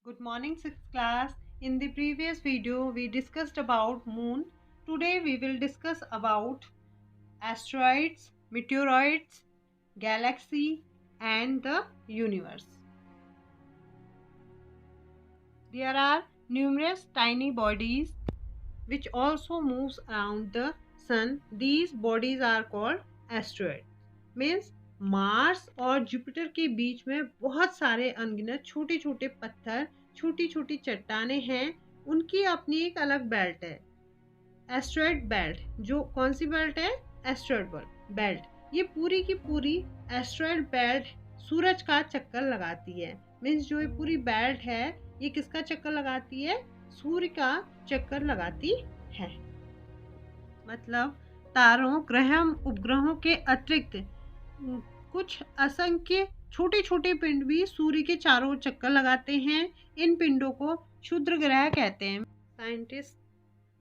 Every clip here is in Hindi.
Good morning, 6th class. In the previous video, we discussed about moon. Today, we will discuss about asteroids, meteoroids, galaxy, and the universe. There are numerous tiny bodies which also moves around the sun. These bodies are called asteroids. Means Mars और जुपिटर के बीच में बहुत सारे अनगिनत छोटे छोटे पत्थर, छोटी छोटी चट्टाने हैं। उनकी अपनी एक अलग बेल्ट है, एस्ट्रॉयड बेल्ट। जो कौन सी बेल्ट है? Asteroid belt. ये पूरी की पूरी एस्ट्रॉयड बेल्ट सूरज का चक्कर लगाती है। मीन्स जो ये पूरी बेल्ट है, ये किसका चक्कर लगाती है? सूर्य का चक्कर लगाती है। मतलब तारों, ग्रह, उपग्रहों के अतिरिक्त कुछ असंख्य छोटे छोटे पिंड भी सूर्य के चारों ओर चक्कर लगाते हैं। इन पिंडों को क्षुद्र ग्रह कहते हैं। Scientist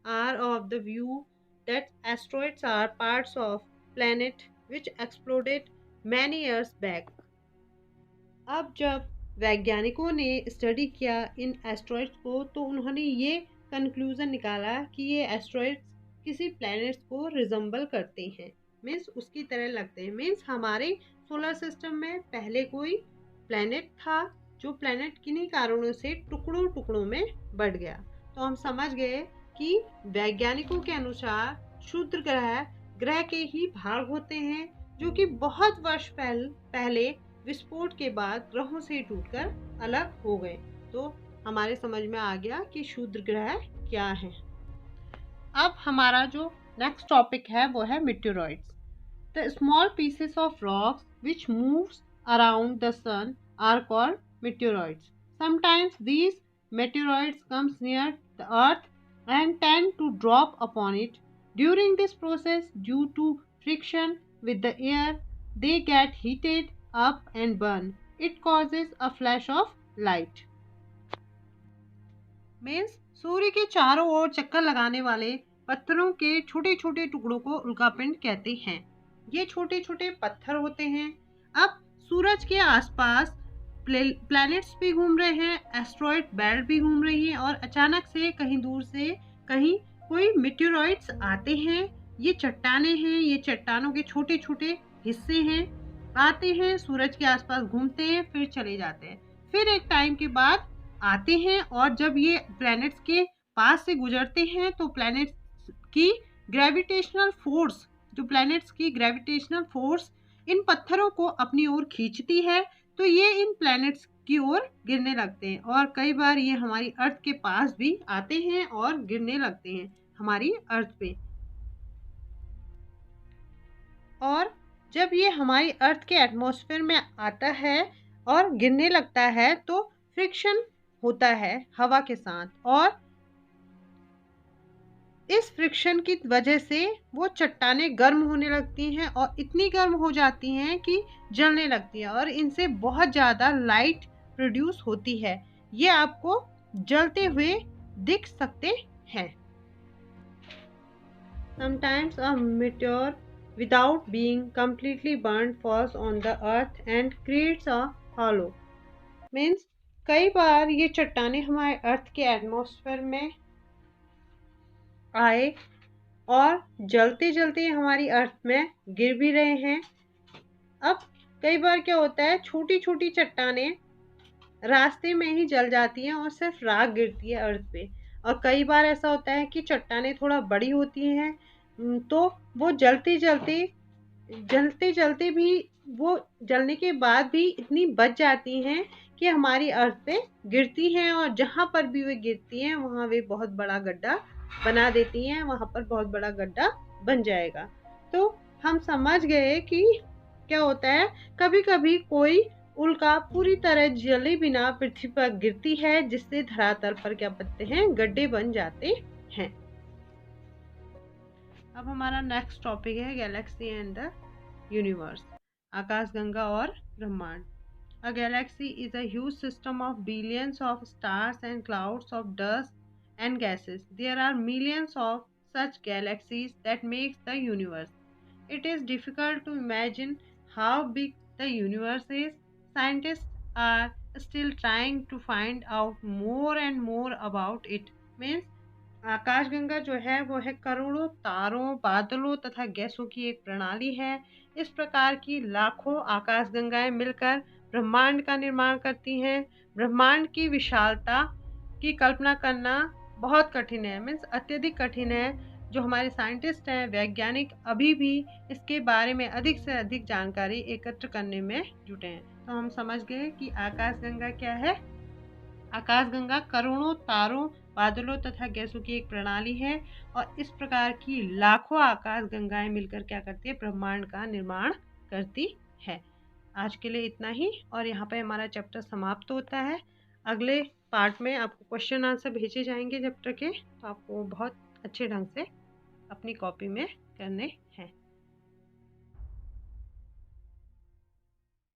are of the view that asteroids are parts of planet which exploded many years back. अब जब वैज्ञानिकों ने स्टडी किया इन एस्ट्रॉइड्स को, तो उन्होंने ये कंक्लूजन निकाला कि ये एस्ट्रॉइड्स किसी प्लैनेट्स को रिजम्बल करते हैं। मीन्स उसकी तरह लगते हैं। मीन्स हमारे सोलर सिस्टम में पहले कोई प्लैनेट था, जो प्लैनेट किन्हीं कारणों से टुकड़ों टुकड़ों में बढ़ गया। तो हम समझ गए कि वैज्ञानिकों के अनुसार क्षुद्र ग्रह के ही भाग होते हैं, जो कि बहुत वर्ष पहले विस्फोट के बाद ग्रहों से टूटकर अलग हो गए। तो हमारे समझ में आ गया कि क्षुद्र ग्रह क्या है। अब हमारा जो नेक्स्ट टॉपिक है वो है meteoroids. The small pieces of rocks which moves around the sun are called meteoroids. Sometimes these meteoroids comes near the earth and tend to drop upon it. During this process, due to friction with the air, they get heated up and burn. It causes a flash of light. Means सूर्य के चारों ओर चक्कर लगाने वाले पत्थरों के छोटे छोटे टुकड़ों को उल्कापिंड कहते हैं। ये छोटे छोटे पत्थर होते हैं। अब सूरज के आसपास प्लैनेट्स भी घूम रहे हैं, एस्ट्रॉयड बेल्ट भी घूम रही है, और अचानक से कहीं दूर से कहीं कोई मेटेरॉइड्स आते हैं। ये चट्टाने हैं, ये चट्टानों के छोटे छोटे हिस्से हैं। आते हैं, सूरज के आसपास घूमते हैं, फिर चले जाते हैं। फिर एक टाइम के बाद आते हैं, और जब ये प्लैनेट्स के पास से गुजरते हैं तो प्लैनेट्स की ग्रेविटेशनल फोर्स इन पत्थरों को अपनी ओर खींचती है, तो ये इन प्लैनेट्स की ओर गिरने लगते हैं। और कई बार ये हमारी अर्थ के पास भी आते हैं और गिरने लगते हैं हमारी अर्थ पे। और जब ये हमारी अर्थ के एटमॉस्फेयर में आता है और गिरने लगता है, तो फ्रिक्शन होता है हवा के साथ, और इस फ्रिक्शन की वजह से वो चट्टानें गर्म होने लगती हैं, और इतनी गर्म हो जाती हैं कि जलने लगती हैं, और इनसे बहुत ज़्यादा लाइट प्रोड्यूस होती है। ये आपको जलते हुए दिख सकते हैं। Sometimes a meteor without being completely burned falls on the earth and creates a hollow. Means कई बार ये चट्टानें हमारे अर्थ के एटमॉस्फेयर में आए और जलते जलते हमारी अर्थ में गिर भी रहे हैं। अब कई बार क्या होता है, छोटी छोटी चट्टानें रास्ते में ही जल जाती हैं और सिर्फ राख गिरती है अर्थ पे। और कई बार ऐसा होता है कि चट्टानें थोड़ा बड़ी होती हैं, तो वो जलते जलते भी वो जलने के बाद भी इतनी बच जाती हैं कि हमारी अर्थ पे गिरती हैं, और जहाँ पर भी वे गिरती हैं वहाँ वे बहुत बड़ा गड्ढा बना देती हैं। वहाँ पर बहुत बड़ा गड्ढा बन जाएगा। तो हम समझ गए कि क्या होता है, कभी कभी कोई उल्का पूरी तरह जले बिना पृथ्वी पर गिरती है, जिससे धरातल पर क्या बनते हैं, गड्ढे बन जाते हैं। अब हमारा नेक्स्ट टॉपिक है गैलेक्सी एंड द यूनिवर्स, आकाशगंगा और ब्रह्मांड। A galaxy is a huge system of billions of stars and clouds of dust and gases. There are millions of such galaxies that makes the universe. It is difficult to imagine how big the universe is. Scientists are still trying to find out more and more about it. Means आकाशगंगा जो है वो है करोड़ों तारों, बादलों तथा गैसों की एक प्रणाली है। इस प्रकार की लाखों आकाशगंगाएं मिलकर ब्रह्मांड का निर्माण करती हैं। ब्रह्मांड की विशालता की कल्पना करना बहुत कठिन है, मीन्स अत्यधिक कठिन है। जो हमारे साइंटिस्ट हैं, वैज्ञानिक अभी भी इसके बारे में अधिक से अधिक जानकारी एकत्र करने में जुटे हैं। तो हम समझ गए कि आकाशगंगा क्या है। आकाशगंगा करोड़ों तारों, बादलों तथा गैसों की एक प्रणाली है और इस प्रकार की लाखों आकाशगंगाएं मिलकर क्या करती है, ब्रह्मांड का निर्माण करती है। आज के लिए इतना ही और यहाँ पे हमारा चैप्टर समाप्त होता है। अगले पार्ट में आपको क्वेश्चन आंसर भेजे जाएंगे चैप्टर के, तो आपको बहुत अच्छे ढंग से अपनी कॉपी में करने हैं।